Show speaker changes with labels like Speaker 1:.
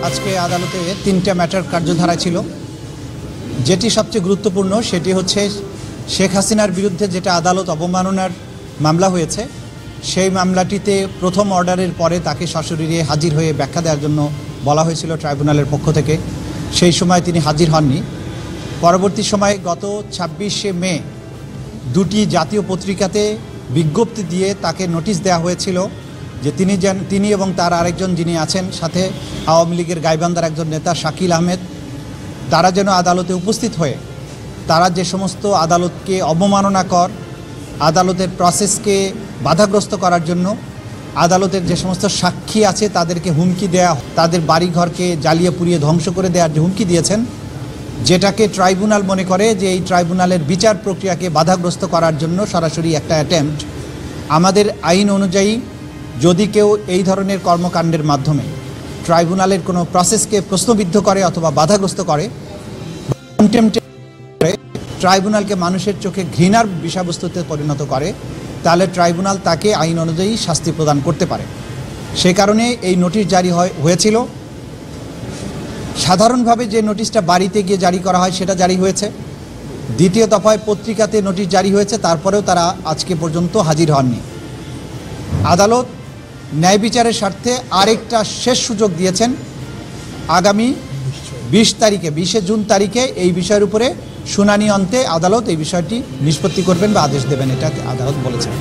Speaker 1: আজকে আদালতে তিনটা ম্যাটার কার্যধারা ছিল। যেটি সবচেয়ে গুরুত্বপূর্ণ সেটি হচ্ছে শেখ হাসিনার বিরুদ্ধে যেটা আদালত অবমাননার মামলা হয়েছে, সেই মামলাটিতে প্রথম অর্ডারের পরে তাকে সশরীরে হাজির হয়ে ব্যাখ্যা দেওয়ার জন্য বলা হয়েছিল ট্রাইব্যুনালের পক্ষ থেকে। সেই সময় তিনি হাজির হননি। পরবর্তী সময়ে গত 26শে মে দুটি জাতীয় পত্রিকাতে বিজ্ঞপ্তি দিয়ে তাকে নোটিশ দেওয়া হয়েছিল যে তিনি এবং তার আরেকজন যিনি আছেন সাথে আওয়ামী লীগের গাইবান্ধার একজন নেতা শাকিল আহমেদ, তারা যেন আদালতে উপস্থিত হয়ে তারা যে সমস্ত আদালতকে অবমাননাকর, আদালতের প্রসেসকে বাধাগ্রস্ত করার জন্য আদালতের যে সমস্ত সাক্ষী আছে তাদেরকে হুমকি দেয়া, তাদের বাড়িঘরকে জ্বালিয়ে পুড়িয়ে ধ্বংস করে দেওয়ার যে হুমকি দিয়েছেন, যেটাকে ট্রাইব্যুনাল মনে করে যে এই ট্রাইব্যুনালের বিচার প্রক্রিয়াকে বাধাগ্রস্ত করার জন্য সরাসরি একটা অ্যাটেম্পট। আমাদের আইন অনুযায়ী যদি কেউ এই ধরনের কর্মকাণ্ডের মাধ্যমে ট্রাইব্যুনালের কোনো প্রসেসকে প্রশ্নবিদ্ধ করে অথবা বাধাগ্রস্ত করে, ট্রাইব্যুনালকে মানুষের চোখে ঘৃণার বিষয়বস্তুতে পরিণত করে, তাহলে ট্রাইব্যুনাল তাকে আইন অনুযায়ী শাস্তি প্রদান করতে পারে। সে কারণে এই নোটিশ জারি হয়েছিল। সাধারণভাবে যে নোটিশটা বাড়িতে গিয়ে জারি করা হয় সেটা জারি হয়েছে। দ্বিতীয় দফায় পত্রিকাতে নোটিশ জারি হয়েছে, তারপরেও তারা আজকে পর্যন্ত হাজির হননি। আদালত ন্যায় বিচারের স্বার্থে আরেকটা শেষ সুযোগ দিয়েছেন। আগামী 20শে জুন তারিখে এই বিষয়ের উপরে শুনানি অন্তে আদালত এই বিষয়টি নিষ্পত্তি করবেন বা আদেশ দেবেন, এটা আদালত বলেছেন।